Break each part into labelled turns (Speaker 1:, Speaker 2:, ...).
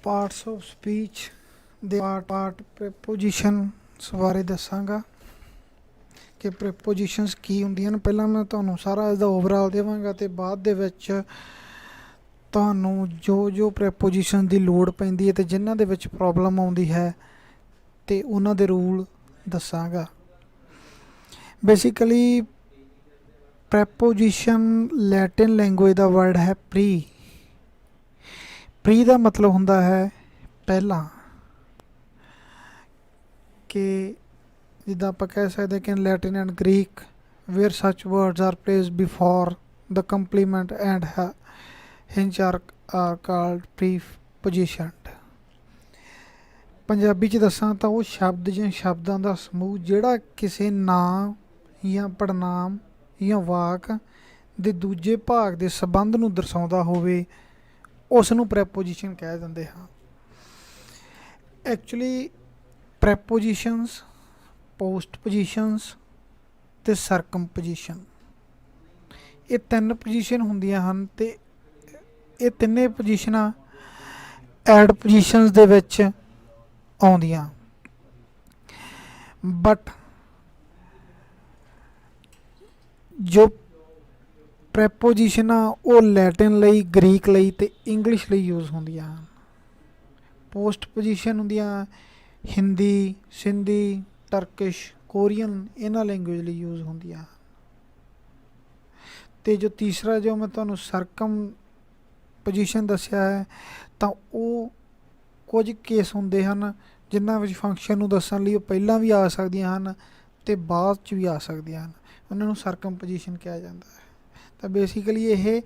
Speaker 1: Parts of speech ਦੇ part ਪ੍ਰੈਪੋਜੀਸ਼ਨਸ ਬਾਰੇ ਦੱਸਾਂਗਾ ਕਿ ਪ੍ਰੈਪੋਜੀਸ਼ਨਸ ਕੀ ਹੁੰਦੀਆਂ ਨੇ। ਪਹਿਲਾਂ ਮੈਂ ਤੁਹਾਨੂੰ ਸਾਰਾ ਇਸਦਾ ਓਵਰਆਲ ਦੇਵਾਂਗਾ ਤੇ ਬਾਅਦ ਦੇ ਵਿੱਚ ਤੁਹਾਨੂੰ ਜੋ ਪ੍ਰੈਪੋਜੀਸ਼ਨ ਦੀ ਲੋੜ ਪੈਂਦੀ ਹੈ ਤੇ ਜਿਨ੍ਹਾਂ ਦੇ ਵਿੱਚ ਪ੍ਰੋਬਲਮ ਆਉਂਦੀ ਹੈ ਤੇ ਉਹਨਾਂ ਦੇ ਰੂਲ ਦੱਸਾਂਗਾ। ਬੇਸਿਕਲੀ ਪ੍ਰੈਪੋਜੀਸ਼ਨ ਲੈਟਿਨ ਲੈਂਗੁਏਜ ਦਾ ਵਰਡ ਹੈ ਪ੍ਰੀ। ਪ੍ਰੀ ਦਾ ਮਤਲਬ ਹੁੰਦਾ ਹੈ ਪਹਿਲਾਂ, ਕਿ ਜਿੱਦਾਂ ਆਪਾਂ ਕਹਿ ਸਕਦੇ ਕਿ Latin and Greek where such words are placed before the complement and hence are called prepositioned. Punjabi 'ਚ ਦੱਸਾਂ ਤਾਂ ਉਹ ਸ਼ਬਦ ਜਾਂ ਸ਼ਬਦਾਂ ਦਾ ਸਮੂਹ ਜਿਹੜਾ ਕਿਸੇ ਨਾਂ ਜਾਂ ਪੜਨਾਮ ਜਾਂ ਵਾਕ ਦੇ ਦੂਜੇ ਭਾਗ ਦੇ ਸੰਬੰਧ ਨੂੰ ਦਰਸਾਉਂਦਾ ਹੋਵੇ ਉਸ ਨੂੰ ਪ੍ਰੈਪੋਜੀਸ਼ਨ ਕਹਿ ਦਿੰਦੇ ਹਾਂ। ਐਕਚੁਅਲੀ ਪ੍ਰੈਪੋਜੀਸ਼ਨਸ, ਪੋਸਟਪੋਜੀਸ਼ਨਸ ਤੇ ਸਰਕਮਪੋਜੀਸ਼ਨ, ਇਹ ਤਿੰਨ ਪੋਜੀਸ਼ਨ ਹੁੰਦੀਆਂ ਹਨ ਤੇ ਇਹ ਤਿੰਨੇ ਪੋਜੀਸ਼ਨਾਂ ਐਡਪੋਜੀਸ਼ਨਸ ਦੇ ਵਿੱਚ ਆਉਂਦੀਆਂ। ਬਟ ਜੋ ਪ੍ਰੈਪੋਜੀਸ਼ਨ ਆ ਉਹ ਲੈਟਿਨ ਲਈ, ਗ੍ਰੀਕ ਲਈ ਤੇ ਇੰਗਲਿਸ਼ ਲਈ ਯੂਜ਼ ਹੁੰਦੀਆਂ ਹਨ। ਪੋਸਟਪੋਜੀਸ਼ਨ ਹੁੰਦੀਆਂ ਹਿੰਦੀ, ਸਿੰਧੀ, ਟਰਕਿਸ਼, ਕੋਰੀਅਨ, ਇਹਨਾਂ ਲੈਂਗੁਏਜ ਲਈ ਯੂਜ਼ ਹੁੰਦੀਆਂ। ਤੇ ਜੋ ਤੀਸਰਾ ਜੋ ਮੈਂ ਤੁਹਾਨੂੰ ਸਰਕਮ ਪੋਜੀਸ਼ਨ ਦੱਸਿਆ ਹੈ ਤਾਂ ਉਹ ਕੁਝ ਕੇਸ ਹੁੰਦੇ ਹਨ ਜਿਨ੍ਹਾਂ ਵਿੱਚ ਫੰਕਸ਼ਨ ਨੂੰ ਦੱਸਣ ਲਈ ਉਹ ਪਹਿਲਾਂ ਵੀ ਆ ਸਕਦੀਆਂ ਹਨ ਤੇ ਬਾਅਦ 'ਚ ਵੀ ਆ ਸਕਦੀਆਂ ਹਨ, ਉਹਨਾਂ ਨੂੰ ਸਰਕਮ ਪੋਜੀਸ਼ਨ ਕਿਹਾ ਜਾਂਦਾ ਹੈ। ਤਾਂ ਬੇਸਿਕਲੀ ਇਹ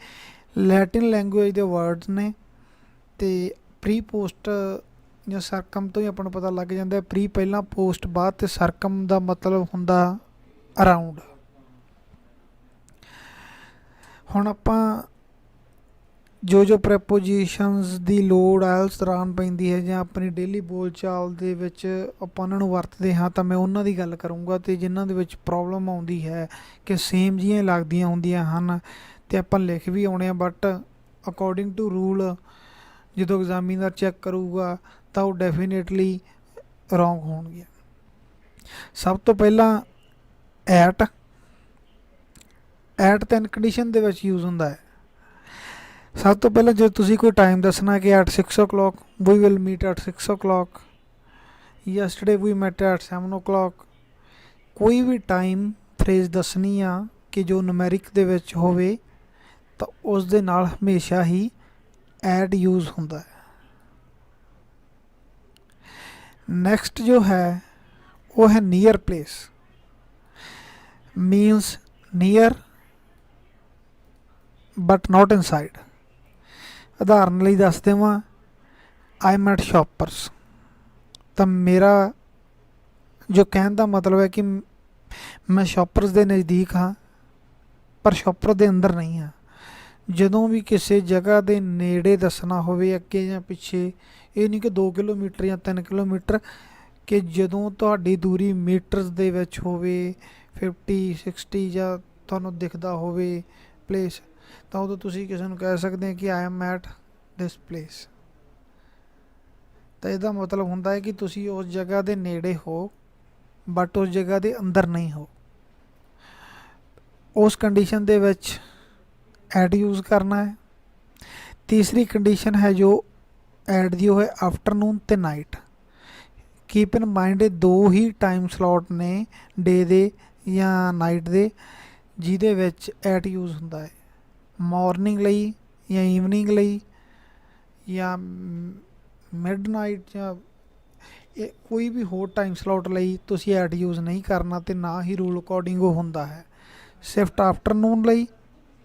Speaker 1: ਲੈਟਿਨ ਲੈਂਗੁਏਜ ਦੇ ਵਰਡਸ ਨੇ ਤੇ ਪ੍ਰੀ ਪੋਸਟ ਜਾਂ ਸਰਕਮ ਤੋਂ ਹੀ ਆਪਾਂ ਨੂੰ ਪਤਾ ਲੱਗ ਜਾਂਦਾ। ਪ੍ਰੀ ਪਹਿਲਾਂ, ਪੋਸਟ ਬਾਅਦ ਤੇ ਸਰਕਮ ਦਾ ਮਤਲਬ ਹੁੰਦਾ ਅਰਾਊਂਡ। ਹੁਣ ਆਪਾਂ ਜੋ ਪ੍ਰੈਪੋਜੀਸ਼ਨਸ ਦੀ ਲੋੜ ਆਇਲਸ ਦੌਰਾਨ ਪੈਂਦੀ ਹੈ ਜਾਂ ਆਪਣੀ ਡੇਲੀ ਬੋਲਚਾਲ ਦੇ ਵਿੱਚ ਆਪਾਂ ਉਹਨਾਂ ਨੂੰ ਵਰਤਦੇ ਹਾਂ ਤਾਂ ਮੈਂ ਉਹਨਾਂ ਦੀ ਗੱਲ ਕਰੂੰਗਾ। ਤੇ ਜਿਨ੍ਹਾਂ ਦੇ ਵਿੱਚ ਪ੍ਰੋਬਲਮ ਆਉਂਦੀ ਹੈ ਕਿ ਸੇਮ ਜਿਹੀਆਂ ਲੱਗਦੀਆਂ ਹੁੰਦੀਆਂ ਹਨ ਤੇ ਆਪਾਂ ਲਿਖ ਵੀ ਆਉਣੇ ਆ ਬਟ ਅਕੋਰਡਿੰਗ ਟੂ ਰੂਲ ਜਦੋਂ ਐਗਜ਼ਾਮੀਨਰ ਚੈੱਕ ਕਰੂਗਾ ਤਾਂ ਉਹ ਡੈਫੀਨੇਟਲੀ ਰੋਂਗ ਹੋਣਗੀਆਂ। ਸਭ ਤੋਂ ਪਹਿਲਾਂ ਐਟ ਤਿੰਨ ਕੰਡੀਸ਼ਨ ਦੇ ਵਿੱਚ ਯੂਜ਼ ਹੁੰਦਾ ਹੈ। ਸਭ ਤੋਂ ਪਹਿਲਾਂ ਜੇ ਤੁਸੀਂ ਕੋਈ ਟਾਈਮ ਦੱਸਣਾ ਕਿ at 6 o'clock we will meet at 6 o'clock, yesterday we met at 7 o'clock, ਕੋਈ ਵੀ ਟਾਈਮ ਫਰੇਜ਼ ਦੱਸਣੀ ਆ ਕਿ ਜੋ ਨੂਮੈਰਿਕ ਦੇ ਵਿੱਚ ਹੋਵੇ ਤਾਂ ਉਸ ਦੇ ਨਾਲ ਹਮੇਸ਼ਾ ਹੀ ਐਟ ਯੂਜ਼ ਹੁੰਦਾ ਹੈ। ਨੈਕਸਟ ਜੋ ਹੈ ਉਹ ਹੈ near place, means near but not inside. ਉਦਾਹਰਨ ਲਈ ਦੱਸ ਦੇਵਾਂ, ਆਈ ਐਮ ਐਟ ਸ਼ੋਪਰਸ, ਤਾਂ ਮੇਰਾ ਜੋ ਕਹਿਣ ਦਾ ਮਤਲਬ ਹੈ ਕਿ ਮੈਂ ਸ਼ੋਪਰਸ ਦੇ ਨਜ਼ਦੀਕ ਹਾਂ ਪਰ ਸ਼ੋਪਰ ਦੇ ਅੰਦਰ ਨਹੀਂ ਹਾਂ। ਜਦੋਂ ਵੀ ਕਿਸੇ ਜਗ੍ਹਾ ਦੇ ਨੇੜੇ ਦੱਸਣਾ ਹੋਵੇ ਅੱਗੇ ਜਾਂ ਪਿੱਛੇ, ਇਹ ਨਹੀਂ ਕਿ 2 ਕਿਲੋਮੀਟਰ ਜਾਂ 3 ਕਿਲੋਮੀਟਰ, ਕਿ ਜਦੋਂ ਤੁਹਾਡੀ ਦੂਰੀ ਮੀਟਰਸ ਦੇ ਵਿੱਚ ਹੋਵੇ 50, 60 ਜਾਂ ਤੁਹਾਨੂੰ ਦਿਖਦਾ ਹੋਵੇ ਪਲੇਸ, ਤਾਂ ਉਦੋਂ ਤੁਸੀਂ ਕਿਸੇ ਨੂੰ ਕਹਿ ਸਕਦੇ ਕਿ I am at this place. ਤਾਂ ਇਹਦਾ ਮਤਲਬ ਹੁੰਦਾ ਹੈ ਕਿ ਤੁਸੀਂ ਉਸ ਜਗ੍ਹਾ ਦੇ ਨੇੜੇ ਹੋ ਬਟ ਉਸ ਜਗ੍ਹਾ ਦੇ ਅੰਦਰ ਨਹੀਂ ਹੋ। ਉਸ ਕੰਡੀਸ਼ਨ ਦੇ ਵਿੱਚ ਐਟ ਯੂਜ਼ ਕਰਨਾ ਹੈ। ਤੀਸਰੀ ਕੰਡੀਸ਼ਨ ਹੈ ਜੋ ਐਟ ਦੀ, ਉਹ ਹੈ ਆਫਟਰਨੂਨ ਤੇ ਨਾਈਟ। ਕੀਪ ਇਨ ਮਾਈਂਡ ਇਹ ਦੋ ਹੀ ਟਾਈਮ ਸਲੋਟ ਨੇ ਡੇ ਦੇ ਜਾਂ ਨਾਈਟ ਦੇ ਜਿਹਦੇ ਵਿੱਚ ਐਟ ਯੂਜ਼ ਹੁੰਦਾ ਹੈ। ਮਾਰਨਿੰਗ ਲਈ ਜਾਂ ਈਵਨਿੰਗ ਲਈ ਜਾਂ ਮਿਡ ਨਾਈਟ ਜਾਂ ਇਹ ਕੋਈ ਵੀ ਹੋਰ ਟਾਈਮ ਸਲੋਟ ਲਈ ਤੁਸੀਂ ਐਟ ਯੂਜ਼ ਨਹੀਂ ਕਰਨਾ ਤੇ ਨਾ ਹੀ ਰੂਲ ਅਕੋਰਡਿੰਗ ਉਹ ਹੁੰਦਾ ਹੈ, ਸਿਰਫ ਆਫਟਰਨੂਨ ਲਈ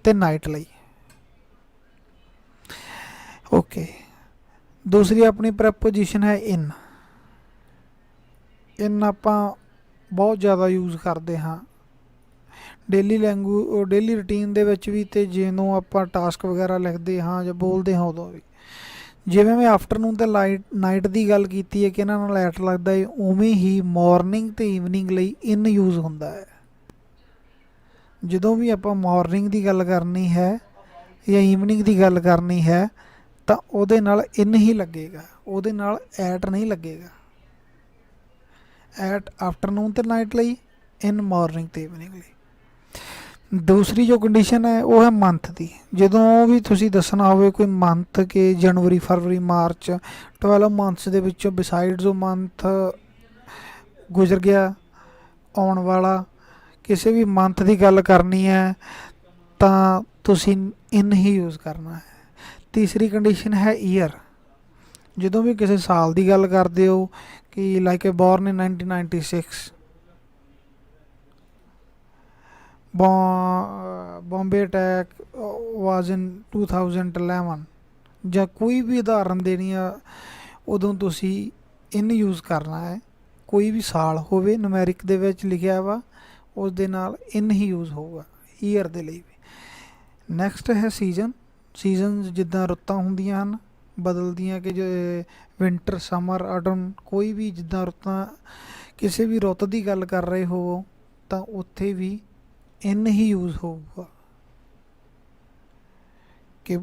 Speaker 1: ਤੇ ਨਾਈਟ ਲਈ। ਓਕੇ, ਦੂਸਰੀ ਆਪਣੀ ਪ੍ਰੈਪੋਜੀਸ਼ਨ ਹੈ ਇਨ। ਇਨ ਆਪਾਂ ਬਹੁਤ ਜ਼ਿਆਦਾ ਯੂਜ਼ ਕਰਦੇ ਹਾਂ ਡੇਲੀ ਡੇਲੀ ਰੂਟੀਨ ਦੇ ਵਿੱਚ ਵੀ ਤੇ ਜਦੋਂ ਆਪਾਂ ਟਾਸਕ ਵਗੈਰਾ ਲਿਖਦੇ ਹਾਂ ਜਾਂ ਬੋਲਦੇ ਹਾਂ ਉਦੋਂ ਵੀ। ਜਿਵੇਂ ਮੈਂ ਆਫਟਰਨੂਨ ਤੇ ਨਾਈਟ ਦੀ ਗੱਲ ਕੀਤੀ ਹੈ ਕਿ ਇਹਨਾਂ ਨਾਲ ਐਟ ਲੱਗਦਾ ਹੈ, ਉਵੇਂ ਹੀ ਮਾਰਨਿੰਗ ਤੇ ਈਵਨਿੰਗ ਲਈ ਇਨ ਯੂਜ਼ ਹੁੰਦਾ ਹੈ। ਜਦੋਂ ਵੀ ਆਪਾਂ ਮਾਰਨਿੰਗ ਦੀ ਗੱਲ ਕਰਨੀ ਹੈ ਜਾਂ ਈਵਨਿੰਗ ਦੀ ਗੱਲ ਕਰਨੀ ਹੈ ਤਾਂ ਉਹਦੇ ਨਾਲ ਇਨ ਹੀ ਲੱਗੇਗਾ, ਉਹਦੇ ਨਾਲ ਐਟ ਨਹੀਂ ਲੱਗੇਗਾ। ਐਟ ਆਫਟਰਨੂਨ ਤੇ ਨਾਈਟ ਲਈ, ਇਨ ਮਾਰਨਿੰਗ ਤੇ ਇਵਨਿੰਗ ਲਈ। ਦੂਸਰੀ ਜੋ ਕੰਡੀਸ਼ਨ ਹੈ ਉਹ ਹੈ ਮੰਥ ਦੀ। ਜਦੋਂ ਵੀ ਤੁਸੀਂ ਦੱਸਣਾ ਹੋਵੇ ਕੋਈ ਮੰਥ ਕਿ ਜਨਵਰੀ, ਫਰਵਰੀ, ਮਾਰਚ 12 ਮੰਥਸ ਦੇ ਵਿੱਚੋਂ ਬਿਸਾਈਡਸ ਉਹ ਮੰਥ ਗੁਜ਼ਰ ਗਿਆ, ਆਉਣ ਵਾਲਾ ਕਿਸੇ ਵੀ ਮੰਥ ਦੀ ਗੱਲ ਕਰਨੀ ਹੈ ਤਾਂ ਤੁਸੀਂ ਇਨ ਹੀ ਯੂਜ਼ ਕਰਨਾ ਹੈ। ਤੀਸਰੀ ਕੰਡੀਸ਼ਨ ਹੈ ਈਅਰ। ਜਦੋਂ ਵੀ ਕਿਸੇ ਸਾਲ ਦੀ ਗੱਲ ਕਰਦੇ ਹੋ ਕਿ like A born in 1996, Bombay attack ਵਾਜ਼ ਇਨ 2011, ਜਾਂ ਕੋਈ ਵੀ ਉਦਾਹਰਨ ਦੇਣੀ ਆ, ਉਦੋਂ ਤੁਸੀਂ ਇਨ ਯੂਜ਼ ਕਰਨਾ ਹੈ। ਕੋਈ ਵੀ ਸਾਲ ਹੋਵੇ ਨੂਮੈਰਿਕ ਦੇ ਵਿੱਚ ਲਿਖਿਆ ਵਾ, ਉਸ ਦੇ ਨਾਲ ਇਨ ਹੀ ਯੂਜ਼ ਹੋਊਗਾ ਈਅਰ ਦੇ ਲਈ ਵੀ। ਨੈਕਸਟ ਹੈ ਸੀਜ਼ਨ। ਸੀਜ਼ਨਸ ਜਿੱਦਾਂ ਰੁੱਤਾਂ ਹੁੰਦੀਆਂ ਹਨ ਬਦਲਦੀਆਂ, ਕਿ ਜੇ ਵਿੰਟਰ, ਸਮਰ, ਆਟਮ, ਕੋਈ ਵੀ ਜਿੱਦਾਂ ਰੁੱਤਾਂ, ਕਿਸੇ ਵੀ ਰੁੱਤ ਦੀ ਗੱਲ ਕਰ ਰਹੇ ਹੋ ਤਾਂ ਉੱਥੇ ਵੀ ਇਨ ਹੀ ਯੂਜ਼ ਹੋਊਗਾ। ਕਿ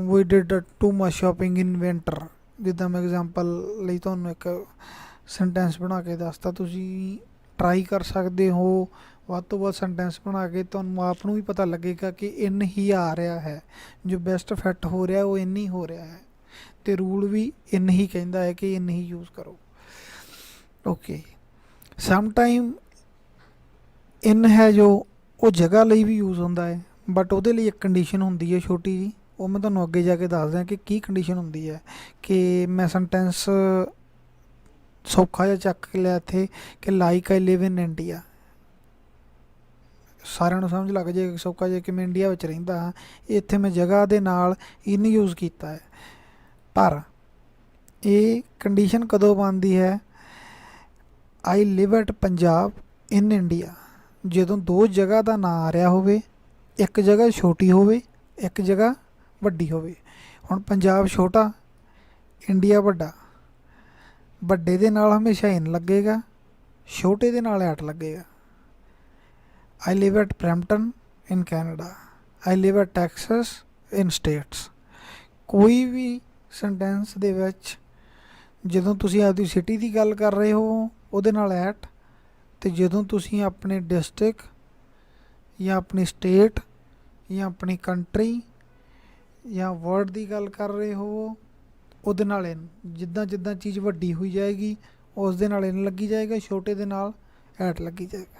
Speaker 1: we did too much shopping in winter, ਜਿੱਦਾਂ ਮੈਂ ਐਗਜ਼ਾਮਪਲ ਲਈ ਤੁਹਾਨੂੰ ਇੱਕ ਸੈਂਟੈਂਸ ਬਣਾ ਕੇ ਦੱਸਤਾ, ਤੁਸੀਂ ਟਰਾਈ ਕਰ ਸਕਦੇ ਹੋ ਵੱਧ ਤੋਂ ਵੱਧ ਸੈਂਟੈਂਸ ਬਣਾ ਕੇ, ਤੁਹਾਨੂੰ ਆਪ ਨੂੰ ਵੀ ਪਤਾ ਲੱਗੇਗਾ ਕਿ ਇਨ ਹੀ ਆ ਰਿਹਾ ਹੈ, ਜੋ ਬੈਸਟ ਫਿੱਟ ਹੋ ਰਿਹਾ ਉਹ ਇਨ ਹੀ ਹੋ ਰਿਹਾ ਹੈ, ਅਤੇ ਰੂਲ ਵੀ ਇਨ ਹੀ ਕਹਿੰਦਾ ਹੈ ਕਿ ਇਨ ਹੀ ਯੂਜ਼ ਕਰੋ। ਓਕੇ, ਸਮਟਾਈਮ ਇਨ ਹੈ ਜੋ ਉਹ ਜਗ੍ਹਾ ਲਈ ਵੀ ਯੂਜ਼ ਹੁੰਦਾ ਹੈ, ਬਟ ਉਹਦੇ ਲਈ ਇੱਕ ਕੰਡੀਸ਼ਨ ਹੁੰਦੀ ਹੈ ਛੋਟੀ ਜੀ, ਉਹ ਮੈਂ ਤੁਹਾਨੂੰ ਅੱਗੇ ਜਾ ਕੇ ਦੱਸਦਾ ਕਿ ਕੀ ਕੰਡੀਸ਼ਨ ਹੁੰਦੀ ਹੈ। ਕਿ ਮੈਂ ਸੈਂਟੈਂਸ ਸੌਖਾ ਜਿਹਾ ਚੱਕ ਲਿਆ ਇੱਥੇ ਕਿ like I Liv in India, ਸਾਰਿਆਂ ਨੂੰ ਸਮਝ ਲੱਗ ਜਾਏ ਸੌਖਾ ਜਿਹਾ ਕਿ ਮੈਂ ਇੰਡੀਆ ਵਿੱਚ ਰਹਿੰਦਾ ਹਾਂ। ਇੱਥੇ ਮੈਂ ਜਗ੍ਹਾ ਦੇ ਨਾਲ ਇਨ ਯੂਜ਼ ਕੀਤਾ ਹੈ, ਪਰ ਇਹ ਕੰਡੀਸ਼ਨ ਕਦੋਂ ਬਣਦੀ ਹੈ? I live at Punjab in India, ਜਦੋਂ ਦੋ ਜਗ੍ਹਾ ਦਾ ਨਾਂ ਆ ਰਿਹਾ ਹੋਵੇ, ਇੱਕ ਜਗ੍ਹਾ ਛੋਟੀ ਹੋਵੇ, ਇੱਕ ਜਗ੍ਹਾ ਵੱਡੀ ਹੋਵੇ। ਹੁਣ ਪੰਜਾਬ ਛੋਟਾ, ਇੰਡੀਆ ਵੱਡਾ, ਵੱਡੇ ਦੇ ਨਾਲ ਹਮੇਸ਼ਾ ਇਨ ਲੱਗੇਗਾ, ਛੋਟੇ ਦੇ ਨਾਲ ਐਟ ਲੱਗੇਗਾ। I live at Brampton in Canada, I live at Texas in States। ਕੋਈ ਵੀ ਸੈਂਟੈਂਸ ਦੇ ਵਿੱਚ ਜਦੋਂ ਤੁਸੀਂ ਆਪਦੀ ਸਿਟੀ ਦੀ ਗੱਲ ਕਰ ਰਹੇ ਹੋ ਉਹਦੇ ਨਾਲ ਐਟ, ਅਤੇ ਜਦੋਂ ਤੁਸੀਂ ਆਪਣੇ ਡਿਸਟ੍ਰਿਕਟ ਜਾਂ ਆਪਣੀ ਸਟੇਟ ਜਾਂ ਆਪਣੀ ਕੰਟਰੀ ਜਾਂ ਵਰਲਡ ਦੀ ਗੱਲ ਕਰ ਰਹੇ ਹੋ ਉਹਦੇ ਨਾਲ ਇਨ। ਜਿੱਦਾਂ ਜਿੱਦਾਂ ਚੀਜ਼ ਵੱਡੀ ਹੋਈ ਜਾਏਗੀ ਉਸ ਦੇ ਨਾਲ ਇਨ ਲੱਗੀ ਜਾਏਗਾ, ਛੋਟੇ ਦੇ ਨਾਲ ਐਟ ਲੱਗੀ ਜਾਏਗਾ।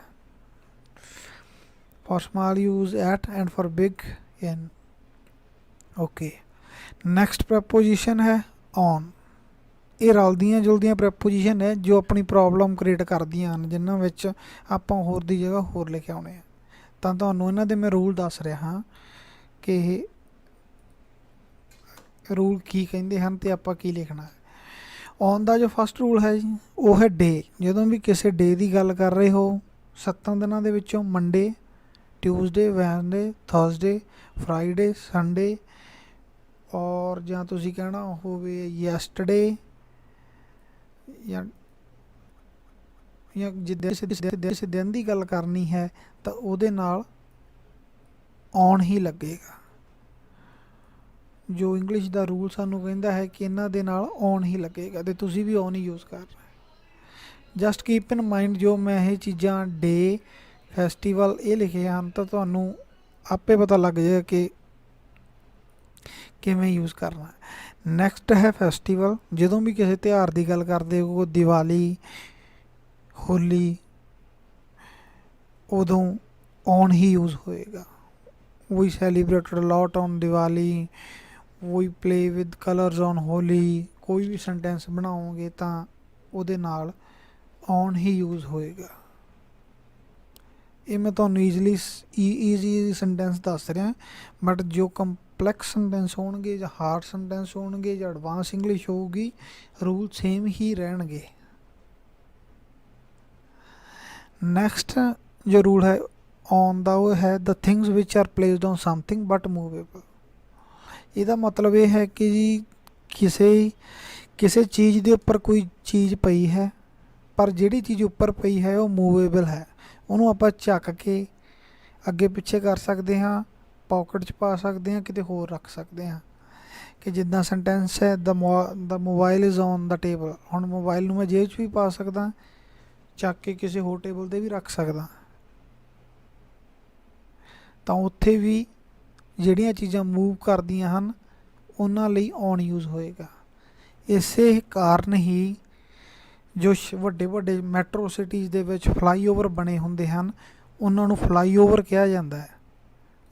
Speaker 1: For small use at and for big in। Okay, next preposition ਹੈ on। ਇਹ ਰਲਦੀਆਂ ਜੁਲਦੀਆਂ ਪ੍ਰੈਪੋਜੀਸ਼ਨ ਹੈ ਜੋ ਆਪਣੀ ਪ੍ਰੋਬਲਮ ਕ੍ਰੀਏਟ ਕਰਦੀਆਂ ਹਨ, ਜਿਨ੍ਹਾਂ ਵਿੱਚ ਆਪਾਂ ਹੋਰ ਦੀ ਜਗ੍ਹਾ ਹੋਰ ਲਿਖ ਆਉਣੇ ਆ। ਤਾਂ ਤੁਹਾਨੂੰ ਇਹਨਾਂ ਦੇ ਮੈਂ ਰੂਲ ਦੱਸ ਰਿਹਾ ਹਾਂ ਕਿ ਇਹ ਰੂਲ ਕੀ ਕਹਿੰਦੇ ਹਨ ਅਤੇ ਆਪਾਂ ਕੀ ਲਿਖਣਾ ਹੈ। ਔਨ ਦਾ ਜੋ ਫਸਟ ਰੂਲ ਹੈ ਜੀ ਉਹ ਹੈ ਡੇ। ਜਦੋਂ ਵੀ ਕਿਸੇ ਡੇ ਦੀ ਗੱਲ ਕਰ ਰਹੇ ਹੋ 7 ਦਿਨਾਂ ਦੇ ਵਿੱਚੋਂ Monday, Tuesday, Wednesday, Thursday, Friday, Sunday, ਔਰ ਜਾਂ ਤੁਸੀਂ ਕਹਿਣਾ ਹੋਵੇ ਯੈਸਟਰਡੇ, ਜਾਂ ਜਿਸ ਦਿਨ ਦੀ ਗੱਲ ਕਰਨੀ ਹੈ ਤਾਂ ਉਹਦੇ ਨਾਲ ਔਨ ਹੀ ਲੱਗੇਗਾ। ਜੋ ਇੰਗਲਿਸ਼ ਦਾ ਰੂਲ ਸਾਨੂੰ ਕਹਿੰਦਾ ਹੈ ਕਿ ਇਹਨਾਂ ਦੇ ਨਾਲ ਔਨ ਹੀ ਲੱਗੇਗਾ, ਅਤੇ ਤੁਸੀਂ ਵੀ ਔਨ ਹੀ ਯੂਜ਼ ਕਰ ਰਹੇ। ਜਸਟ ਕੀਪ ਇਨ ਮਾਈਂਡ, ਜੋ ਮੈਂ ਇਹ ਚੀਜ਼ਾਂ ਡੇ, ਫੈਸਟੀਵਲ ਇਹ ਲਿਖੇ ਹਨ ਤਾਂ ਤੁਹਾਨੂੰ ਆਪੇ ਪਤਾ ਲੱਗ ਜਾਏਗਾ ਕਿ ਕਿਵੇਂ ਯੂਜ਼ ਕਰਨਾ ਹੈ। ਨੈਕਸਟ ਹੈ ਫੈਸਟੀਵਲ। ਜਦੋਂ ਵੀ ਕਿਸੇ ਤਿਉਹਾਰ ਦੀ ਗੱਲ ਕਰਦੇ ਹੋ, ਦੀਵਾਲੀ, ਹੋਲੀ, ਉਦੋਂ ਔਨ ਹੀ ਯੂਜ਼ ਹੋਏਗਾ। We celebrated a lot on Diwali, we play with colours on Holi. ਕੋਈ ਵੀ ਸੈਂਟੈਂਸ ਬਣਾਓਗੇ ਤਾਂ ਉਹਦੇ ਨਾਲ ਔਨ ਹੀ ਯੂਜ਼ ਹੋਏਗਾ। ਇਹ ਮੈਂ ਤੁਹਾਨੂੰ ਈਜ਼ੀ ਸੈਂਟੈਂਸ ਦੱਸ ਰਿਹਾ, ਬਟ ਜੋ ਕੰਪਲੈਕਸ ਸੈਂਟੈਂਸ ਹੋਣਗੇ ਜਾਂ ਹਾਰਡ ਸੈਂਟੈਂਸ ਹੋਣਗੇ ਜਾਂ ਐਡਵਾਂਸ ਇੰਗਲਿਸ਼ ਹੋਊਗੀ, ਰੂਲ ਸੇਮ ਹੀ ਰਹਿਣਗੇ। ਨੈਕਸਟ ਜੋ ਰੂਲ ਹੈ ਔਨ ਦਾ ਉਹ ਹੈ the things which are placed on something but movable. ਇਹਦਾ ਮਤਲਬ ਇਹ ਹੈ ਕਿ ਜੀ ਕਿਸੇ ਚੀਜ਼ ਦੇ ਉੱਪਰ ਕੋਈ ਚੀਜ਼ ਪਈ ਹੈ, ਪਰ ਜਿਹੜੀ ਚੀਜ਼ ਉੱਪਰ ਪਈ ਹੈ ਉਹ ਮੂਵੇਬਲ ਹੈ। ਉਹਨੂੰ ਆਪਾਂ ਚੱਕ ਕੇ ਅੱਗੇ ਪਿੱਛੇ ਕਰ ਸਕਦੇ ਹਾਂ, ਪੋਕਟ 'ਚ ਪਾ ਸਕਦੇ ਹਾਂ, ਕਿਤੇ ਹੋਰ ਰੱਖ ਸਕਦੇ ਹਾਂ। ਕਿ ਜਿੱਦਾਂ ਸੈਂਟੈਂਸ ਹੈ the mobile is on the table. ਹੁਣ ਮੋਬਾਈਲ ਨੂੰ ਮੈਂ ਜੇਬ 'ਚ ਵੀ ਪਾ ਸਕਦਾ, ਚੱਕ ਕੇ ਕਿਸੇ ਹੋਰ ਟੇਬਲ 'ਤੇ ਵੀ ਰੱਖ ਸਕਦਾ। ਤਾਂ ਉੱਥੇ ਵੀ ਜਿਹੜੀਆਂ ਚੀਜ਼ਾਂ ਮੂਵ ਕਰਦੀਆਂ ਹਨ ਉਹਨਾਂ ਲਈ ਔਨ ਯੂਜ਼ ਹੋਏਗਾ। ਇਸੇ ਕਾਰਨ ਹੀ ਜੋ ਵੱਡੇ ਵੱਡੇ ਮੈਟਰੋ ਸਿਟੀਜ਼ ਦੇ ਵਿੱਚ ਫਲਾਈਓਵਰ ਬਣੇ ਹੁੰਦੇ ਹਨ ਉਹਨਾਂ ਨੂੰ ਫਲਾਈਓਵਰ ਕਿਹਾ ਜਾਂਦਾ ਹੈ,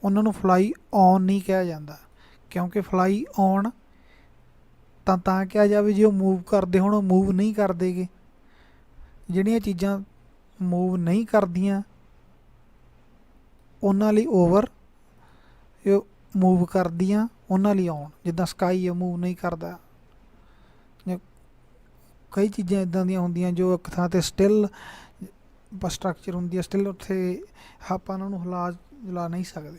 Speaker 1: ਉਹਨਾਂ ਨੂੰ ਫਲਾਈ ਔਨ ਨਹੀਂ ਕਿਹਾ ਜਾਂਦਾ। ਕਿਉਂਕਿ ਫਲਾਈ ਔਨ ਤਾਂ ਕਿਹਾ ਜਾਵੇ ਜੇ ਉਹ ਮੂਵ ਕਰਦੇ ਹੋਣ, ਉਹ ਮੂਵ ਨਹੀਂ ਕਰਦੇਗੇ। ਜਿਹੜੀਆਂ ਚੀਜ਼ਾਂ ਮੂਵ ਨਹੀਂ ਕਰਦੀਆਂ ਉਹਨਾਂ ਲਈ ਓਵਰ, ਮੂਵ ਕਰਦੀਆਂ ਉਹਨਾਂ ਲਈ ਔਨ। ਜਿੱਦਾਂ ਸਕਾਈ ਆ, ਮੂਵ ਨਹੀਂ ਕਰਦਾ। ਕਈ ਚੀਜ਼ਾਂ ਇੱਦਾਂ ਦੀਆਂ ਹੁੰਦੀਆਂ ਜੋ ਇੱਕ ਥਾਂ 'ਤੇ ਸਟਿਲ ਸਟਰਕਚਰ ਹੁੰਦੀ ਹੈ, ਸਟਿਲ ਉੱਥੇ ਆਪਾਂ ਉਹਨਾਂ ਨੂੰ ਹਿਲਾ ਨਹੀਂ ਸਕਦੇ।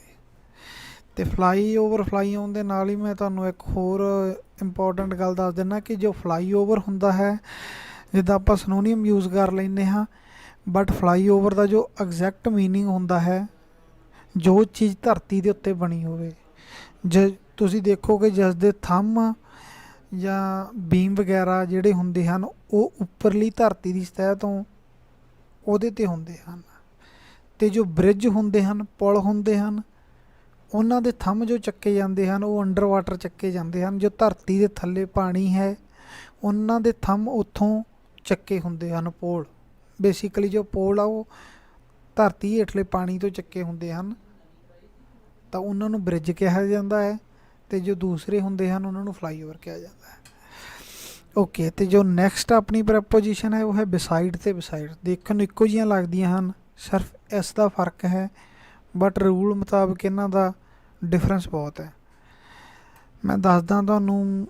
Speaker 1: ਅਤੇ ਫਲਾਈ ਓਵਰ ਫਲਾਈ ਔਨ ਦੇ ਨਾਲ ਹੀ ਮੈਂ ਤੁਹਾਨੂੰ ਇੱਕ ਹੋਰ ਇੰਪੋਰਟੈਂਟ ਗੱਲ ਦੱਸ ਦਿੰਦਾ ਕਿ ਜੋ ਫਲਾਈ ਓਵਰ ਹੁੰਦਾ ਹੈ, ਜਿੱਦਾਂ ਆਪਾਂ ਸਿਨੋਨੀਅਮ ਯੂਜ਼ ਕਰ ਲੈਂਦੇ ਹਾਂ, ਬਟ ਫਲਾਈ ਓਵਰ ਦਾ ਜੋ ਐਗਜ਼ੈਕਟ ਮੀਨਿੰਗ ਹੁੰਦਾ ਹੈ ਜੋ ਚੀਜ਼ ਧਰਤੀ ਦੇ ਉੱਤੇ ਬਣੀ ਹੋਵੇ। ਜੇ ਤੁਸੀਂ ਦੇਖੋਗੇ ਜਿਸ ਦੇ ਥੰਮ ਜਾਂ ਬੀਮ ਵਗੈਰਾ ਜਿਹੜੇ ਹੁੰਦੇ ਹਨ ਉਹ ਉੱਪਰਲੀ ਧਰਤੀ ਦੀ ਸਤਹ ਤੋਂ ਉਹਦੇ 'ਤੇ ਹੁੰਦੇ ਹਨ। ਅਤੇ ਜੋ ਬ੍ਰਿਜ ਹੁੰਦੇ ਹਨ, ਪੁਲ ਹੁੰਦੇ ਹਨ, ਉਹਨਾਂ ਦੇ ਥੰਮ ਜੋ ਚੱਕੇ ਜਾਂਦੇ ਹਨ ਉਹ ਅੰਡਰ ਵਾਟਰ ਚੱਕੇ ਜਾਂਦੇ ਹਨ। ਜੋ ਧਰਤੀ ਦੇ ਥੱਲੇ ਪਾਣੀ ਹੈ ਉਹਨਾਂ ਦੇ ਥੰਮ ਉੱਥੋਂ ਚੱਕੇ ਹੁੰਦੇ ਹਨ। ਪੋਲ ਬੇਸਿਕਲੀ ਜੋ ਪੋਲ ਆ ਉਹ ਧਰਤੀ ਹੇਠਲੇ ਪਾਣੀ ਤੋਂ ਚੱਕੇ ਹੁੰਦੇ ਹਨ, ਤਾਂ ਉਹਨਾਂ ਨੂੰ ਬ੍ਰਿਜ ਕਿਹਾ ਜਾਂਦਾ ਹੈ। ਅਤੇ ਜੋ ਦੂਸਰੇ ਹੁੰਦੇ ਹਨ ਉਹਨਾਂ ਨੂੰ ਫਲਾਈਓਵਰ ਕਿਹਾ ਜਾਂਦਾ ਹੈ। ਓਕੇ, ਅਤੇ ਜੋ ਨੈਕਸਟ ਆਪਣੀ ਪ੍ਰੈਪੋਜੀਸ਼ਨ ਹੈ ਉਹ ਹੈ ਬਿਸਾਈਡ ਅਤੇ ਬਿਸਾਈਡ। ਦੇਖਣ ਨੂੰ ਇੱਕੋ ਜਿਹੀਆਂ ਲੱਗਦੀਆਂ ਹਨ, ਸਿਰਫ ਇਸ ਦਾ ਫਰਕ ਹੈ, ਬਟ ਰੂਲ ਮੁਤਾਬਕ ਇਹਨਾਂ ਦਾ ਡਿਫਰੈਂਸ ਬਹੁਤ ਹੈ। ਮੈਂ ਦੱਸਦਾ ਤੁਹਾਨੂੰ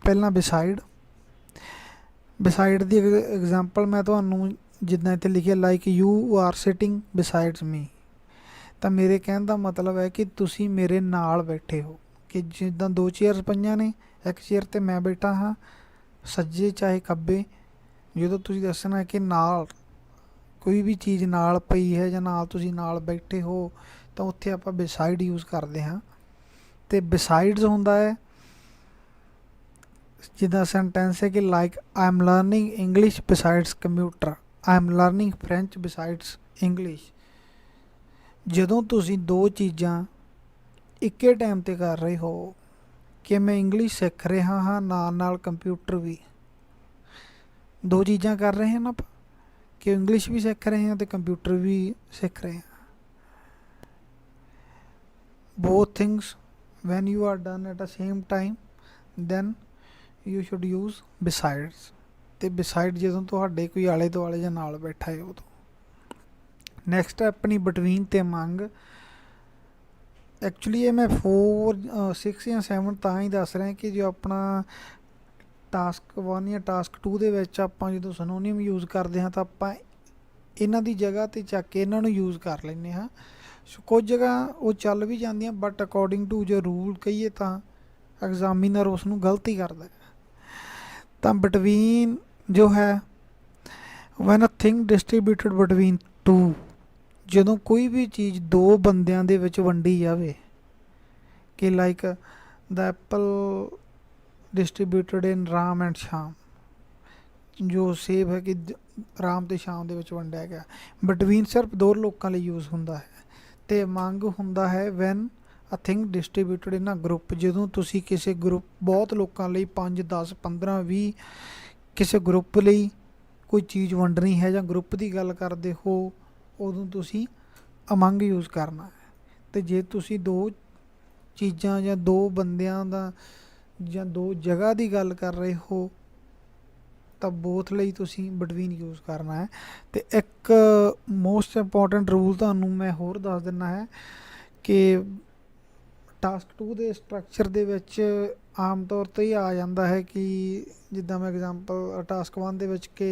Speaker 1: ਪਹਿਲਾਂ ਬਿਸਾਈਡ ਦੀ ਐਗਜ਼ਾਮਪਲ ਮੈਂ ਤੁਹਾਨੂੰ ਜਿੱਦਾਂ ਇੱਥੇ ਲਿਖਿਆ ਲਾਈਕ ਯੂ ਆਰ ਸਿਟਿੰਗ ਬਿਸਾਈਡਸ ਮੀ। ਤਾਂ ਮੇਰੇ ਕਹਿਣ ਦਾ ਮਤਲਬ ਹੈ ਕਿ ਤੁਸੀਂ ਮੇਰੇ ਨਾਲ ਬੈਠੇ ਹੋ, ਕਿ ਜਿੱਦਾਂ ਦੋ ਚੇਅਰਸ ਪਈਆਂ ਨੇ, ਇੱਕ ਚੇਅਰ 'ਤੇ ਮੈਂ ਬੈਠਾ ਹਾਂ, ਸੱਜੇ ਚਾਹੇ ਖੱਬੇ। ਜਦੋਂ ਤੁਸੀਂ ਦੱਸਣਾ ਕਿ ਨਾਲ ਕੋਈ ਵੀ ਚੀਜ਼ ਨਾਲ ਪਈ ਹੈ ਜਾਂ ਨਾਲ ਤੁਸੀਂ ਨਾਲ ਬੈਠੇ ਹੋ ਤਾਂ ਉੱਥੇ ਆਪਾਂ ਬਿਸਾਈਡ ਯੂਜ਼ ਕਰਦੇ ਹਾਂ। ਅਤੇ ਬਿਸਾਈਡਸ ਹੁੰਦਾ ਹੈ ਜਿੱਦਾਂ ਸੈਂਟੈਂਸ ਹੈ ਕਿ like I am learning English besides computer, I am learning French besides English. ਜਦੋਂ ਤੁਸੀਂ ਦੋ ਚੀਜ਼ਾਂ ਇੱਕੇ ਟਾਈਮ 'ਤੇ ਕਰ ਰਹੇ ਹੋ ਕਿ ਮੈਂ ਇੰਗਲਿਸ਼ ਸਿੱਖ ਰਿਹਾ ਹਾਂ ਨਾਲ ਨਾਲ ਕੰਪਿਊਟਰ ਵੀ, ਦੋ ਚੀਜ਼ਾਂ ਕਰ ਰਹੇ ਹਾਂ ਨਾ ਆਪਾਂ, ਕਿ ਇੰਗਲਿਸ਼ ਵੀ ਸਿੱਖ ਰਹੇ ਹਾਂ ਅਤੇ ਕੰਪਿਊਟਰ ਵੀ ਸਿੱਖ ਰਹੇ ਹਾਂ। both things when you are done at the same time then you should use besides। ਅਤੇ beside ਜਦੋਂ ਤੁਹਾਡੇ ਕੋਈ ਆਲੇ ਦੁਆਲੇ ਜਾਂ ਨਾਲ ਬੈਠਾ ਹੈ ਉਦੋਂ। ਨੈਕਸਟ ਆਪਣੀ ਬਿਟਵੀਨ ਅਤੇ ਅਮੰਗ। ਐਕਚੁਅਲੀ ਇਹ ਮੈਂ 4 6 ਜਾਂ 7 ਤਾਂ ਹੀ ਦੱਸ ਰਿਹਾ ਕਿ ਜੋ ਆਪਣਾ ਟਾਸਕ 1 ਜਾਂ ਟਾਸਕ 2 ਦੇ ਵਿੱਚ ਆਪਾਂ ਜਦੋਂ ਸਿਨੋਨੀਮ ਯੂਜ਼ ਕਰਦੇ ਹਾਂ ਤਾਂ ਆਪਾਂ ਇਹਨਾਂ ਦੀ ਜਗ੍ਹਾ 'ਤੇ ਚੱਕ ਕੇ ਇਹਨਾਂ ਨੂੰ ਯੂਜ਼ ਕਰ ਲੈਂਦੇ ਹਾਂ। ਕੁਝ ਜਗ੍ਹਾ ਉਹ ਚੱਲ ਵੀ ਜਾਂਦੀਆਂ, ਬਟ ਅਕੋਰਡਿੰਗ ਟੂ ਜੋ ਰੂਲ ਕਹੀਏ ਤਾਂ ਐਗਜ਼ਾਮੀਨਰ ਉਸ ਨੂੰ ਗਲਤ ਹੀ ਕਰਦਾ। ਤਾਂ ਬਿਟਵੀਨ ਜੋ ਹੈ ਵੈਨ ਅ ਥਿੰਗ ਡਿਸਟਰੀਬਿਊਟਡ ਬਿਟਵੀਨ 2, ਜਦੋਂ ਕੋਈ ਵੀ ਚੀਜ਼ ਦੋ ਬੰਦਿਆਂ ਦੇ ਵਿੱਚ ਵੰਡੀ ਜਾਵੇ, ਕਿ like the apple distributed in Ram and Sham, ਜੋ ਸੇਬ ਹੈ ਕਿ ਰਾਮ ਅਤੇ ਸ਼ਾਮ ਦੇ ਵਿੱਚ ਵੰਡਿਆ ਗਿਆ। ਬਿਟਵੀਨ ਸਿਰਫ ਦੋ ਲੋਕਾਂ ਲਈ ਯੂਜ਼ ਹੁੰਦਾ ਹੈ। ਅਤੇ ਅਮੰਗ ਹੁੰਦਾ ਹੈ when a thing distributed in a group, ਜਦੋਂ ਤੁਸੀਂ ਕਿਸੇ ਗਰੁੱਪ ਬਹੁਤ ਲੋਕਾਂ ਲਈ 5 10 15 20 ਕਿਸੇ ਗਰੁੱਪ ਲਈ ਕੋਈ ਚੀਜ਼ ਵੰਡਣੀ ਹੈ ਜਾਂ ਗਰੁੱਪ ਦੀ ਗੱਲ ਕਰਦੇ ਹੋ ਉਦੋਂ ਤੁਸੀਂ ਅਮੰਗ ਯੂਜ਼ ਕਰਨਾ ਹੈ। ਅਤੇ ਜੇ ਤੁਸੀਂ ਦੋ ਚੀਜ਼ਾਂ ਜਾਂ ਦੋ ਬੰਦਿਆਂ ਦਾ ਜਾਂ ਦੋ ਜਗ੍ਹਾ ਦੀ ਗੱਲ ਕਰ ਰਹੇ ਹੋ ਤਾਂ ਬੋਥ ਲਈ ਤੁਸੀਂ ਬਿਟਵੀਨ ਯੂਜ਼ ਕਰਨਾ ਹੈ। ਅਤੇ ਇੱਕ ਮੋਸਟ ਇੰਪੋਰਟੈਂਟ ਰੂਲ ਤੁਹਾਨੂੰ ਮੈਂ ਹੋਰ ਦੱਸ ਦਿੰਦਾ ਹੈ ਕਿ ਟਾਸਕ 2 ਦੇ ਸਟਰਕਚਰ ਦੇ ਵਿੱਚ ਆਮ ਤੌਰ 'ਤੇ ਹੀ ਆ ਜਾਂਦਾ ਹੈ ਕਿ ਜਿੱਦਾਂ ਮੈਂ ਐਗਜ਼ਾਮਪਲ ਟਾਸਕ 1 ਦੇ ਵਿੱਚ ਕਿ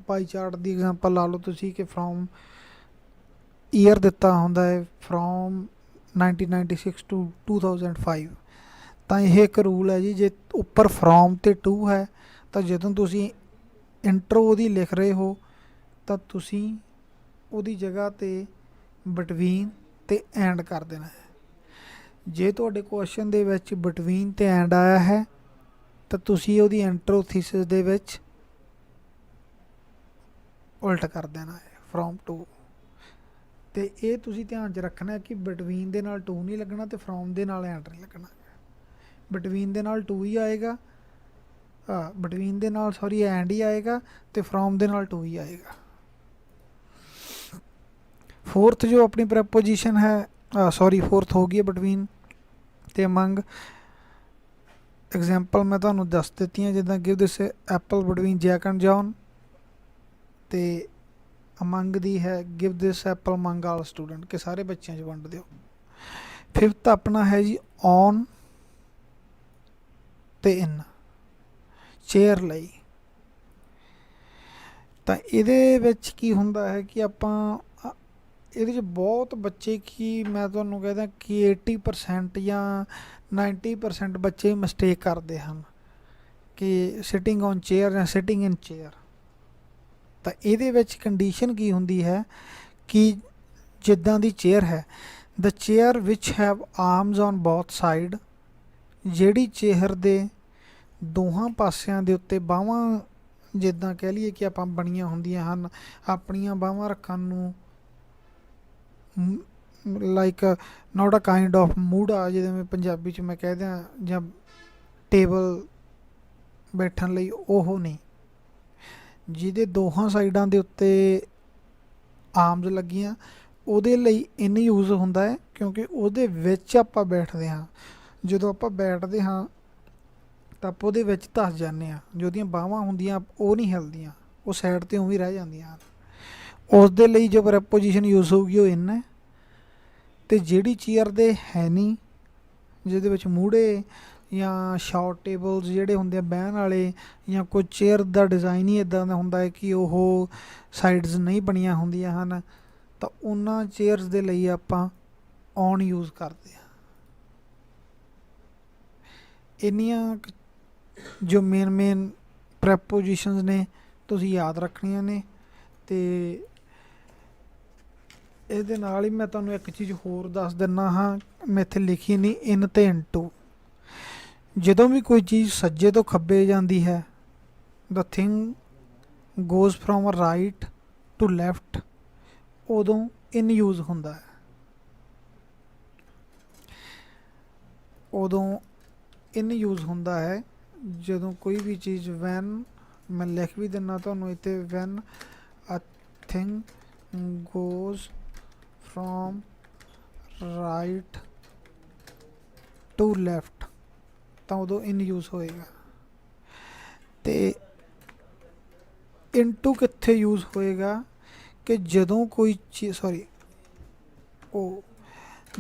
Speaker 1: ਪਾਈ ਚਾਰਟ ਦੀ ਐਗਜ਼ਾਮਪਲ ਲਾ ਲਓ ਤੁਸੀਂ ਕਿ ਫਰੋਮ ਈਅਰ ਦਿੱਤਾ ਹੁੰਦਾ ਹੈ ਫਰੋਮ 1996 ਟੂ 2005। ਤਾਂ ਇਹ ਇੱਕ ਰੂਲ ਹੈ ਜੀ, ਜੇ ਉੱਪਰ ਫਰੋਮ ਅਤੇ ਟੂ ਹੈ ਤਾਂ ਜਦੋਂ ਤੁਸੀਂ ਇੰਟਰੋ ਉਹਦੀ ਲਿਖ ਰਹੇ ਹੋ ਤਾਂ ਤੁਸੀਂ ਉਹਦੀ ਜਗ੍ਹਾ 'ਤੇ ਬਿਟਵੀਨ ਅਤੇ ਐਂਡ ਕਰ ਦੇਣਾ ਹੈ। ਜੇ ਤੁਹਾਡੇ ਕੁਐਸਚਨ ਦੇ ਵਿੱਚ ਬਿਟਵੀਨ ਤੇ ਐਂਡ ਆਇਆ ਹੈ ਤਾਂ ਤੁਸੀਂ ਉਹਦੀ ਐਂਟਰੋਥੀਸਿਸ ਦੇ ਵਿੱਚ ਉਲਟ ਕਰ ਦੇਣਾ ਹੈ ਫਰੋਮ ਟੂ। ਤੇ ਇਹ ਤੁਸੀਂ ਧਿਆਨ 'ਚ ਰੱਖਣਾ ਹੈ ਕਿ ਬਿਟਵੀਨ ਦੇ ਨਾਲ ਟੂ ਨਹੀਂ ਲੱਗਣਾ ਤੇ ਫਰੋਮ ਦੇ ਨਾਲ ਐਂਡ ਨਹੀਂ ਲੱਗਣਾ। ਬਿਟਵੀਨ ਦੇ ਨਾਲ ਟੂ ਹੀ ਆਏਗਾ, ਬਿਟਵੀਨ ਦੇ ਨਾਲ ਸੌਰੀ ਐਂਡ ਹੀ ਆਏਗਾ ਤੇ ਫਰੋਮ ਦੇ ਨਾਲ ਟੂ ਹੀ ਆਏਗਾ। फोर्थ जो अपनी प्रपोजिशन है, सॉरी फोर्थ हो गई बिटवीन ते अमंग। एग्जाम्पल मैं तुहानू दस दित्ती हैं, जिद्दां give this apple between Jack and John, ते अमंग दी है give this apple among all student, के सारे बच्चों च वंड दिओ। फिफ्थ अपना है जी ऑन ते इन, चेयर लई। ਤਾਂ ਇਹਦੇ ਵਿੱਚ ਕੀ ਹੁੰਦਾ ਹੈ ਕਿ ਆਪਾਂ ਇਹਦੇ 'ਚ ਬਹੁਤ ਬੱਚੇ ਕੀ ਮੈਂ ਤੁਹਾਨੂੰ ਕਹਿੰਦਾ ਕਿ 80% ਜਾਂ 90% ਬੱਚੇ ਮਿਸਟੇਕ ਕਰਦੇ ਹਨ ਕਿ ਸਿਟਿੰਗ ਔਨ ਚੇਅਰ ਜਾਂ ਸਿਟਿੰਗ ਇਨ ਚੇਅਰ। ਤਾਂ ਇਹਦੇ ਵਿੱਚ ਕੰਡੀਸ਼ਨ ਕੀ ਹੁੰਦੀ ਹੈ ਕਿ ਜਿੱਦਾਂ ਦੀ ਚੇਅਰ ਹੈ, the chair which have arms on both side, ਜਿਹੜੀ ਚੇਅਰ ਦੇ ਦੋਹਾਂ ਪਾਸਿਆਂ ਦੇ ਉੱਤੇ ਬਾਹਾਂ ਜਿੱਦਾਂ ਕਹਿ ਲਈਏ ਕਿ ਆਪਾਂ ਬਣੀਆਂ ਹੁੰਦੀਆਂ ਹਨ, ਆਪਣੀਆਂ ਬਾਹਾਂ ਰੱਖਣ ਨੂੰ like not a kind of ਮੂੜਾ, ਜਿਵੇਂ ਪੰਜਾਬੀ 'ਚ ਮੈਂ ਕਹਿ ਦਿਆਂ, ਜਾਂ ਟੇਬਲ ਬੈਠਣ ਲਈ, ਉਹ ਨਹੀਂ, ਜਿਹਦੇ ਦੋਹਾਂ ਸਾਈਡਾਂ ਦੇ ਉੱਤੇ ਆਰਮਸ ਲੱਗੀਆਂ, ਉਹਦੇ ਲਈ ਇਨ ਯੂਜ਼ ਹੁੰਦਾ ਹੈ ਕਿਉਂਕਿ ਉਹਦੇ ਵਿੱਚ ਆਪਾਂ ਬੈਠਦੇ ਹਾਂ। ਜਦੋਂ ਆਪਾਂ ਬੈਠਦੇ ਹਾਂ ਤਾਂ ਆਪਾਂ ਉਹਦੇ ਵਿੱਚ ਧੱਸ ਜਾਂਦੇ ਹਾਂ, ਜੋ ਉਹਦੀਆਂ ਬਾਹਾਂ ਹੁੰਦੀਆਂ ਉਹ ਨਹੀਂ ਹਿਲਦੀਆਂ, ਉਹ ਸਾਈਡ 'ਤੇ ਉਵੇਂ ਰਹਿ ਜਾਂਦੀਆਂ। ਉਸ ਦੇ ਲਈ ਜੋ ਪ੍ਰੈਪੋਜੀਸ਼ਨ ਯੂਜ਼ ਹੋਊਗੀ ਉਹ ਇਨ ਹੈ। ਅਤੇ ਜਿਹੜੀ ਚੇਅਰ ਦੇ ਹੈ ਨਹੀਂ, ਜਿਹਦੇ ਵਿੱਚ ਮੂਹੜੇ ਜਾਂ ਸ਼ਾਰਟ ਟੇਬਲਸ ਜਿਹੜੇ ਹੁੰਦੇ ਆ ਬਹਿਣ ਵਾਲੇ, ਜਾਂ ਕੋਈ ਚੇਅਰ ਦਾ ਡਿਜ਼ਾਈਨ ਹੀ ਇੱਦਾਂ ਦਾ ਹੁੰਦਾ ਹੈ ਕਿ ਉਹ ਸਾਈਡਸ ਨਹੀਂ ਬਣੀਆਂ ਹੁੰਦੀਆਂ ਹਨ, ਤਾਂ ਉਹਨਾਂ ਚੇਅਰਸ ਦੇ ਲਈ ਆਪਾਂ ਔਨ ਯੂਜ਼ ਕਰਦੇ ਹਾਂ। ਇੰਨੀਆਂ ਜੋ ਮੇਨ ਪ੍ਰੈਪੋਜੀਸ਼ਨਸ ਨੇ ਤੁਸੀਂ ਯਾਦ ਰੱਖਣੀਆਂ ਨੇ। ਅਤੇ ਇਹਦੇ ਨਾਲ ਹੀ ਮੈਂ ਤੁਹਾਨੂੰ ਇੱਕ ਚੀਜ਼ ਹੋਰ ਦੱਸ ਦਿੰਦਾ ਹਾਂ, ਮੈਂ ਇੱਥੇ ਲਿਖੀ ਨਹੀਂ, ਇਨ ਤੇ ਇਨਟੂ। ਜਦੋਂ ਵੀ ਕੋਈ ਚੀਜ਼ ਸੱਜੇ ਤੋਂ ਖੱਬੇ ਜਾਂਦੀ ਹੈ, the thing goes from right to left, ਉਦੋਂ ਇਨ ਯੂਜ਼ ਹੁੰਦਾ ਹੈ। ਉਦੋਂ ਇਨ ਯੂਜ਼ ਹੁੰਦਾ ਹੈ ਜਦੋਂ ਕੋਈ ਵੀ ਚੀਜ਼ ਵੈਨ, ਮੈਂ ਲਿਖ ਵੀ ਦਿੰਦਾ ਤੁਹਾਨੂੰ ਇੱਥੇ, when a thing goes from right to left, ਤਾਂ ਉਦੋਂ ਇਨ ਯੂਜ਼ ਹੋਏਗਾ। ਅਤੇ ਇਨਟੂ ਕਿੱਥੇ ਯੂਜ਼ ਹੋਏਗਾ ਕਿ ਜਦੋਂ ਕੋਈ ਚੀਜ਼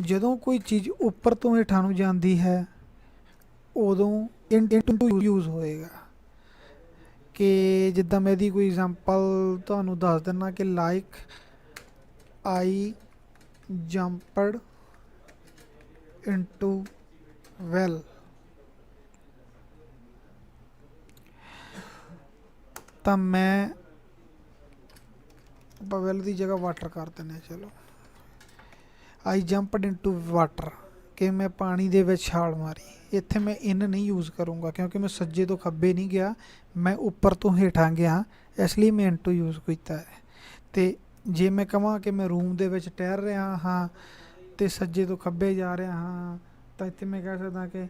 Speaker 1: ਜਦੋਂ ਕੋਈ ਚੀਜ਼ ਉੱਪਰ ਤੋਂ ਹੇਠਾਂ ਨੂੰ ਜਾਂਦੀ ਹੈ, ਉਦੋਂ ਇਨਟੂ ਯੂਜ਼ ਹੋਏਗਾ। ਕਿ ਜਿੱਦਾਂ ਮੈਂ ਇਹਦੀ ਕੋਈ ਐਗਜ਼ਾਮਪਲ ਤੁਹਾਨੂੰ ਦੱਸ ਦਿੰਦਾ ਕਿ ਲਾਈਕ ਆਈ ਜੰਪਡ ਇਨਟੂ ਵੈਲ, ਤਾਂ ਮੈਂ ਆਪਾਂ ਵੈਲ ਦੀ ਜਗ੍ਹਾ ਵਾਟਰ ਕਰ ਦਿੰਦੇ ਹਾਂ। ਚਲੋ, ਆਈ ਜੰਪਡ ਇਨਟੂ ਵਾਟਰ, ਕਿ ਮੈਂ ਪਾਣੀ ਦੇ ਵਿੱਚ ਛਾਲ ਮਾਰੀ। ਇੱਥੇ ਮੈਂ ਇਨ ਨਹੀਂ ਯੂਜ਼ ਕਰੂੰਗਾ ਕਿਉਂਕਿ ਮੈਂ ਸੱਜੇ ਤੋਂ ਖੱਬੇ ਨਹੀਂ ਗਿਆ, ਮੈਂ ਉੱਪਰ ਤੋਂ ਹੇਠਾਂ ਗਿਆ, ਇਸ ਲਈ ਮੈਂ ਇਨਟੂ ਯੂਜ਼ ਕੀਤਾ ਹੈ। ਅਤੇ ਜੇ ਮੈਂ ਕਹਾਂ ਕਿ ਮੈਂ ਰੂਮ ਦੇ ਵਿੱਚ ਟਹਿਲ ਰਿਹਾ ਹਾਂ ਅਤੇ ਸੱਜੇ ਤੋਂ ਖੱਬੇ ਜਾ ਰਿਹਾ ਹਾਂ, ਤਾਂ ਇੱਥੇ ਮੈਂ ਕਹਿ ਸਕਦਾ ਕਿ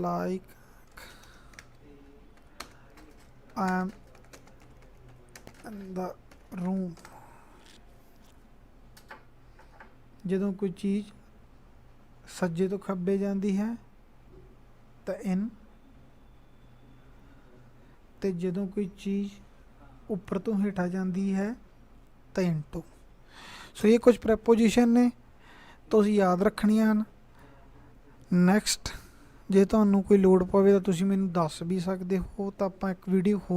Speaker 1: like I am in the room. ਜਦੋਂ ਕੋਈ ਚੀਜ਼ ਸੱਜੇ ਤੋਂ ਖੱਬੇ ਜਾਂਦੀ ਹੈ ਤਾਂ ਇਨ, ਅਤੇ ਜਦੋਂ ਕੋਈ ਚੀਜ਼ ਉੱਪਰ ਤੋਂ ਹੇਠਾਂ ਜਾਂਦੀ ਹੈ ਤਾਂ ਇਨਟੂ। ਸੋ ਇਹ ਕੁਝ ਪ੍ਰੈਪੋਜੀਸ਼ਨ ਨੇ, ਤੁਸੀਂ ਯਾਦ ਰੱਖਣੀਆਂ ਹਨ। ਨੈਕਸਟ ਜੇ ਤੁਹਾਨੂੰ ਕੋਈ ਲੋੜ ਪਵੇ ਤਾਂ ਤੁਸੀਂ ਮੈਨੂੰ ਦੱਸ ਵੀ ਸਕਦੇ ਹੋ, ਤਾਂ ਆਪਾਂ ਇੱਕ ਵੀਡੀਓ